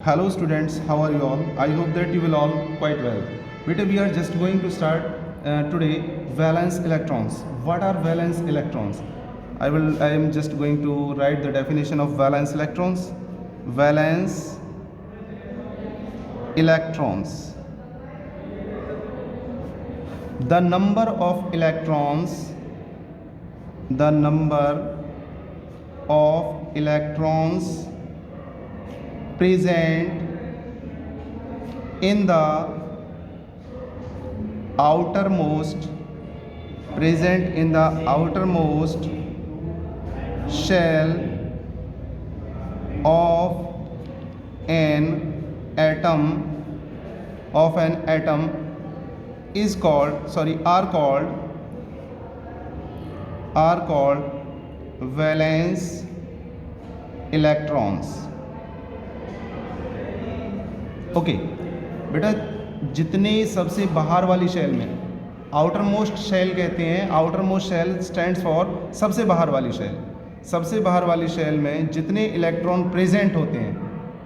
Hello students, how are you all? I hope that you will all quite well. Beta, we are just going to start today valence electrons. What are valence electrons? I am just going to write the definition of valence electrons. Valence electrons. The number of electrons present in the outermost shell of an atom are called valence electrons. Okay बेटा, जितने सबसे बाहर वाली shell में outer most shell कहते हैं, outermost shell stands for सबसे बाहर वाली शेल। सबसे बाहर वाली शेल में जितने इलेक्ट्रॉन प्रेजेंट होते हैं,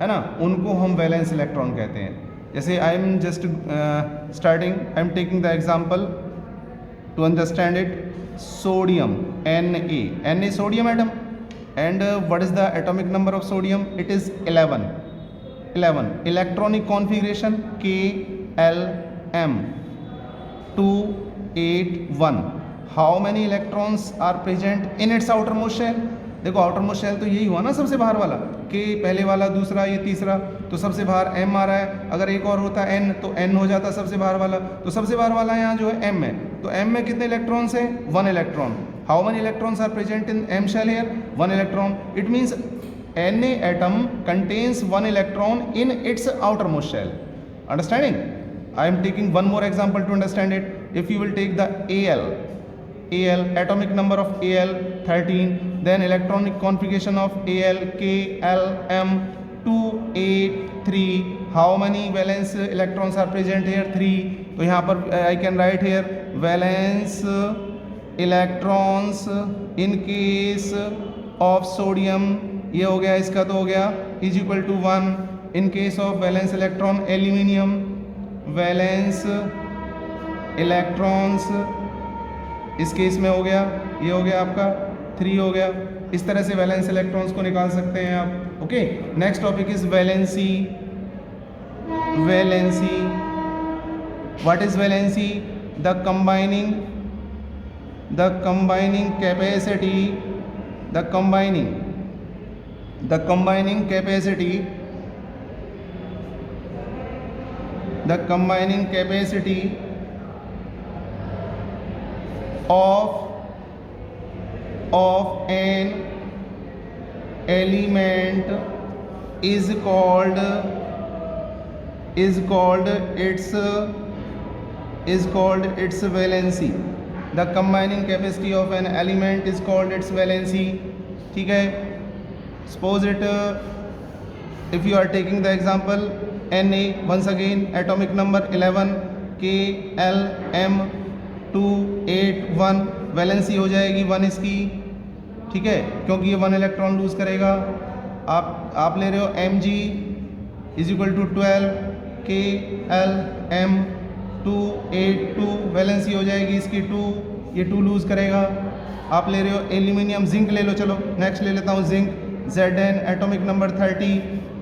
है ना, उनको हम वैलेंस इलेक्ट्रॉन कहते हैं। जैसे I am just starting, I am taking the example to understand it. Sodium Na sodium atom, and what is the atomic number of sodium? It is 11. Electronic configuration Klm 281. How many electrons are present in its outermost shell? देखो outermost shell तो यही हुआ ना, सबसे बाहर वाला K पहले वाला, दूसरा ये तीसरा, तो सबसे बाहर M आ रहा है। अगर एक और होता N तो N हो जाता सबसे बाहर वाला, तो सबसे बाहर वाला यहाँ जो है M है। तो M में कितने इलेक्ट्रॉन्स हैं? 1 electron. How many electrons are present in M shell here? 1 electron. It means Na atom contains 1 electron in its outermost shell. Understanding? I am taking one more example to understand it. If you will take the Al, atomic number of Al 13, then electronic configuration of Al Klm 283. How many valence electrons are present here? 3. तो यहाँ पर I can write here valence electrons in case of sodium, ये हो गया, इसका तो हो गया, is equal to 1. In case of valence electron aluminium, valence electrons इस केस में हो गया, ये हो गया आपका 3 हो गया। इस तरह से वैलेंस इलेक्ट्रॉन्स को निकाल सकते हैं आप। Okay, next topic is valency. What is valency? The combining capacity of an element is called its valency. The combining capacity of an element is called its valency. ठीक है, suppose it if you are taking the example Na, once again atomic number 11, Klm 281, valency हो जाएगी 1 इसकी। ठीक है, क्योंकि ये 1 electron lose करेगा। आप ले रहे हो Mg is equal to 12, Klm 282, valency हो जाएगी इसकी 2, ये 2 लूज करेगा। आप ले रहे हो एल्यूमिनियम, जिंक ले लो, चलो नेक्स्ट ले लेता हूँ zinc, Zn atomic number 30,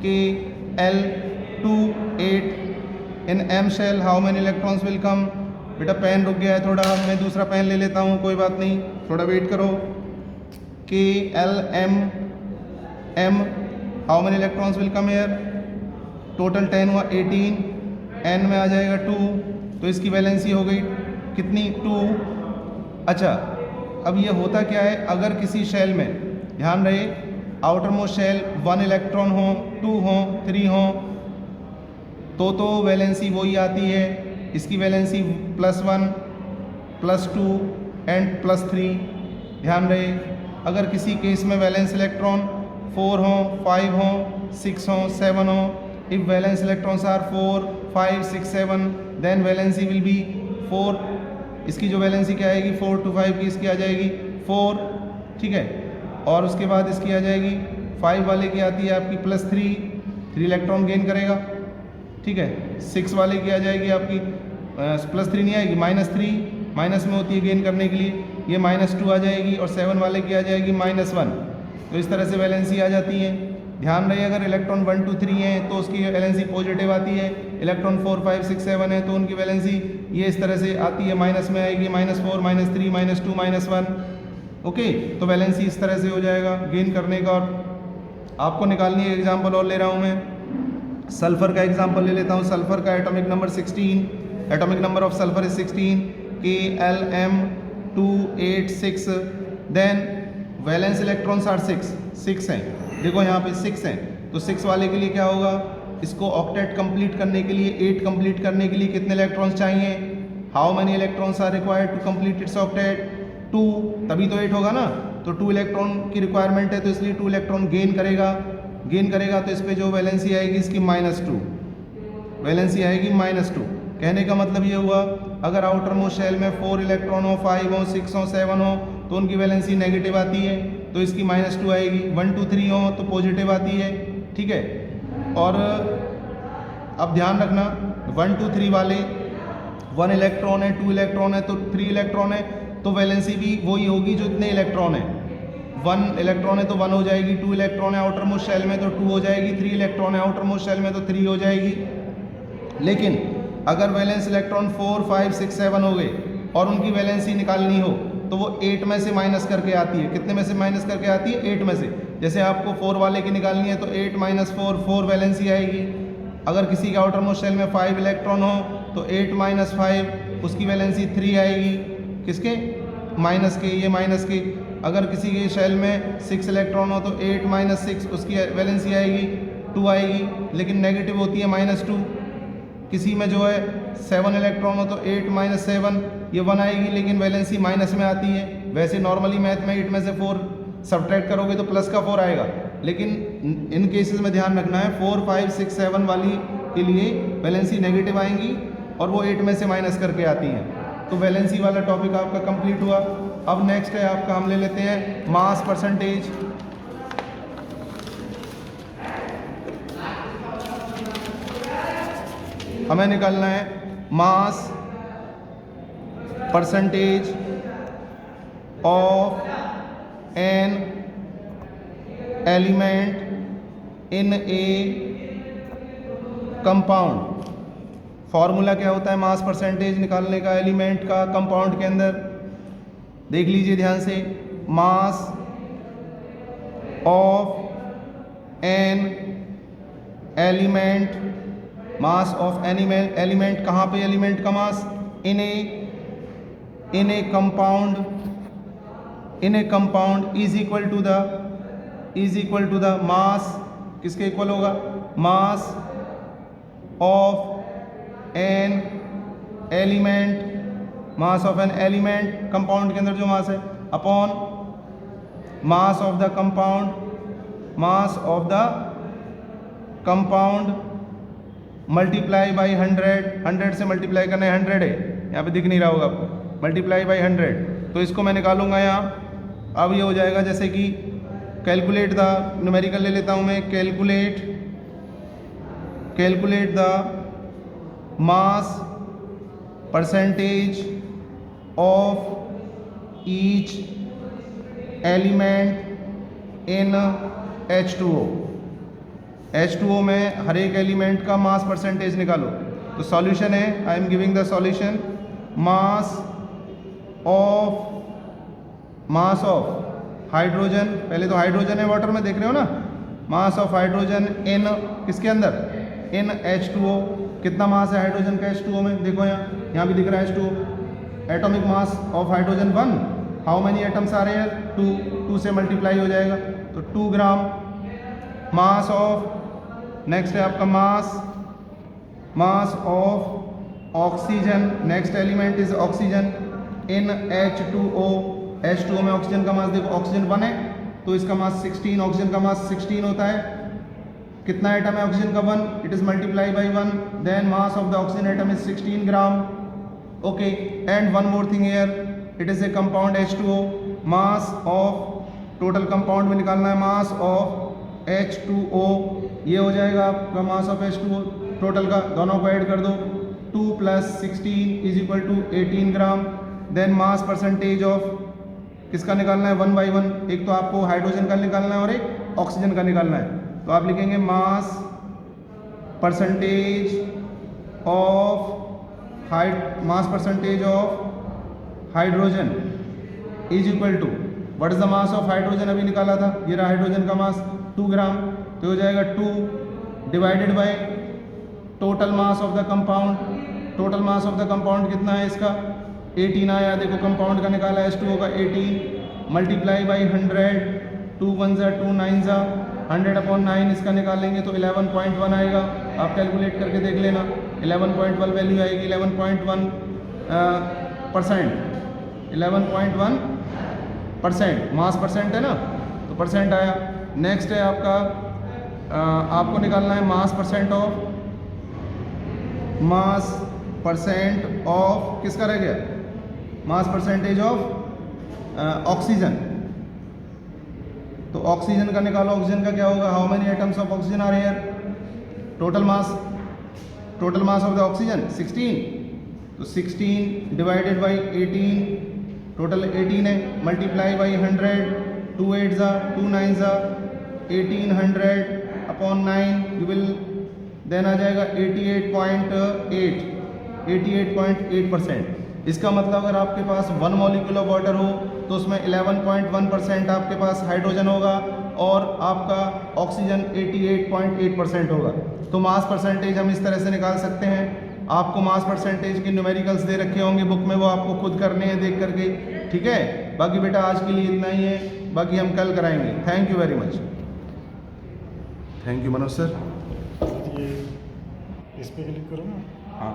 Kl28 in M shell, how many electrons will come? बेटा पेन रुक गया है थोड़ा, मैं दूसरा पेन ले लेता हूँ, कोई बात नहीं, थोड़ा वेट करो। Klm how many electrons will come here? Total 10 हुआ, 18, N में आ जाएगा 2, तो इसकी वैलेंसी हो गई कितनी? 2। अच्छा, अब ये होता क्या है, अगर किसी शेल में, ध्यान रहे, आउटर मोस्ट शेल 1 इलेक्ट्रॉन हो, 2 हो, 3 हो, तो वैलेंसी वही आती है। इसकी वैलेंसी +1, +2 एंड +3। ध्यान रहे, अगर किसी केस में वैलेंस इलेक्ट्रॉन 4 हो, 5 हो, 6 हो, 7 हो, if valence electrons are 4, 5, 6, 7, then valency will be 4। इसकी जो वैलेंसी क्या आएगी? 4 to 5 की इसकी आ जाएगी 4। ठीक है, और उसके बाद इसकी आ जाएगी 5 वाले की आती है आपकी +3। 3 इलेक्ट्रॉन गेन करेगा, ठीक है। 6 वाले की आ जाएगी आपकी +3 नहीं आएगी, -3 माइनस में होती है गेन करने के लिए, ये -2 आ जाएगी, और 7 वाले की आ जाएगी -1। तो इस तरह से वैलेंसी आ जाती है। ध्यान रहे अगर इलेक्ट्रॉन 1 2 3 हैं तो उसकी वैलेंसी पॉजिटिव आती है, इलेक्ट्रॉन 4 5 6 7 है तो उनकी वैलेंसी ये इस तरह से आती है, माइनस में आएगी, -4 -3 -2 -1। ओके, तो वैलेंसी इस तरह से हो जाएगा गेन करने का। और आपको निकालनी है, एग्जाम्पल और ले रहा हूँ मैं, सल्फर का एग्जाम्पल ले लेता हूँ। सल्फर का atomic number 16, atomic number of sulphur is 16, KLM286। Then valence electrons are 6 हैं, देखो यहाँ पे 6 हैं, तो 6 वाले के लिए क्या होगा, इसको ऑक्टेट कंप्लीट करने के लिए, 8 कंप्लीट करने के लिए कितने इलेक्ट्रॉन्स चाहिए, how many electrons are required to complete its octet, 2, तभी तो 8 होगा ना। तो 2 इलेक्ट्रॉन की रिक्वायरमेंट है, तो इसलिए 2 इलेक्ट्रॉन गेन करेगा तो इस पर जो वैलेंसी आएगी इसकी -2, वैलेंसी आएगी -2। कहने का मतलब ये हुआ, अगर आउटर मोस्ट शेल में 4 इलेक्ट्रॉन हो, 5 हो, 6 हो, 7 हो तो उनकी वैलेंसी नेगेटिव आती है, तो इसकी -2 आएगी। 1 2 3 हो तो पॉजिटिव आती है, ठीक है। और अब ध्यान रखना, 1 2 3 वाले 1 इलेक्ट्रॉन है, 2 इलेक्ट्रॉन है, तो 3 इलेक्ट्रॉन है, तो वैलेंसी भी वही होगी जो इतने इलेक्ट्रॉन है। 1 इलेक्ट्रॉन है तो 1 हो जाएगी, 2 इलेक्ट्रॉन है आउटर मोस्ट शेल में तो 2 हो जाएगी, 3 इलेक्ट्रॉन है आउटर मोस्ट शेल में तो 3 हो जाएगी। लेकिन अगर वैलेंस इलेक्ट्रॉन 4 5 6 7 हो गए और उनकी वैलेंसी निकालनी हो तो वो 8 में से माइनस करके आती है। कितने में से माइनस करके आती है? 8 में से। जैसे आपको 4 वाले की निकालनी है तो 8 - 4 4 वैलेंसी आएगी। अगर किसी के आउटर मोस्ट शेल में 5 इलेक्ट्रॉन हो तो 8 - 5 उसकी वैलेंसी 3 आएगी। किसके? माइनस के, ये माइनस के। अगर किसी के शेल में 6 इलेक्ट्रॉन हो तो 8 - 6 उसकी वैलेंसी आएगी 2 आएगी, लेकिन नेगेटिव होती है -2। किसी में जो है 7 इलेक्ट्रॉन हो तो 8 - 7 ये 1 आएगी, लेकिन वैलेंसी माइनस में आती है। वैसे नॉर्मली मैथ में 8 में से 4 सब्ट्रैक्ट करोगे तो प्लस का 4 आएगा, लेकिन इन केसेस में ध्यान रखना है 4 5 6 7 वाली के लिए वैलेंसी नेगेटिव आएंगी और वो 8 में से माइनस करके आती हैं। तो वैलेंसी वाला टॉपिक आपका कंप्लीट हुआ। अब नेक्स्ट है आपका, हम ले लेते हैं मास परसेंटेज। हमें निकालना है मास percentage of an element in a compound. Formula क्या होता है मास परसेंटेज निकालने का एलिमेंट का कंपाउंड के अंदर? देख लीजिए ध्यान से। Mass of an element, mass of element कहाँ पे एलिमेंट का mass? In a compound is equal to the mass, किसके इक्वल होगा? Mass of an element, mass of an element compound के अंदर जो मास है, upon mass of the compound, mass of the compound multiply by 100 से multiply करना है, 100 है, यहाँ पे दिख नहीं रहा होगा आपको, मल्टीप्लाई बाई 100। तो इसको मैं निकालूंगा यहाँ। अब ये हो जाएगा जैसे कि कैलकुलेट द, न्यूमेरिकल ले लेता हूँ मैं, calculate the mass percentage of each element in H2O। H2O में हर एक एलिमेंट का मास परसेंटेज निकालो। तो सॉल्यूशन है, I am giving the solution, mass of hydrogen, पहले तो हाइड्रोजन है वाटर में, देख रहे हो ना, मास ऑफ हाइड्रोजन इन किसके अंदर? इन H2O। कितना मास है हाइड्रोजन का H2O में? देखो यहाँ भी दिख रहा है H2O। Atomic mass of hydrogen 1, how many atoms आ रहे हैं? 2 से मल्टीप्लाई हो जाएगा तो 2 ग्राम। मास ऑफ, नेक्स्ट है आपका mass of oxygen, next element is oxygen in H2O। H2O में ऑक्सीजन का मास देखो, ऑक्सीजन 1 है तो इसका मास 16, ऑक्सीजन का मास 16 होता है। कितना एटम है ऑक्सीजन का? 1, it is multiply by 1, then mass of the oxygen atom is 16 gram. Okay, and one more thing here, it is a compound H2O। Mass of, total compound में निकालना है मास ऑफ H2O ये हो जाएगा आपका mass of H2O total का, दोनों को ऐड कर दो, 2 + 16 is equal to 18 gram. Then mass percentage of किसका निकालना है 1 बाई 1, एक तो आपको हाइड्रोजन का निकालना है और एक ऑक्सीजन का निकालना है। तो आप लिखेंगे mass percentage of hydrogen is equal to what is the mass of hydrogen, अभी निकाला था, ये रहा हाइड्रोजन का मास 2 ग्राम। तो हो जाएगा 2 divided by total mass of the compound. Total mass of the compound कितना है इसका 18 आया, देखो कंपाउंड का निकाला H2O का 18 मल्टीप्लाई बाई 100, 2 1 ज़ा 2 9 ज़ा 100/9 इसका निकालेंगे तो 11.1 आएगा। आप कैलकुलेट करके देख लेना, 11.1 वैल्यू आएगी, 11.1% मास परसेंट है ना, तो परसेंट आया। नेक्स्ट है आपका आपको निकालना है मास परसेंट ऑफ किसका रह गया, मास परसेंटेज ऑफ ऑक्सीजन। तो ऑक्सीजन का निकालो, ऑक्सीजन का क्या होगा, how many atoms of oxygen are here, total mass of the oxygen 16, तो 16 डिवाइडेड बाई 18, टोटल 18 है, मल्टीप्लाई बाई 100, 2 8 ज़ा 2 9 ज़ा 1800/9 यू विल देन आ जाएगा 88.8%। इसका मतलब अगर आपके पास 1 मॉलिक्यूल ऑफ वाटर हो तो उसमें 11.1% आपके पास हाइड्रोजन होगा और आपका ऑक्सीजन 88.8% होगा। तो मास परसेंटेज हम इस तरह से निकाल सकते हैं। आपको मास परसेंटेज के न्यूमेरिकल्स दे रखे होंगे बुक में, वो आपको खुद करने हैं देख करके, ठीक है। बाकी बेटा आज के लिए इतना ही है, बाकी हम कल कराएंगे। Thank you very much. Thank you Manoj sir. ये इस पे क्लिक करो ना। हाँ।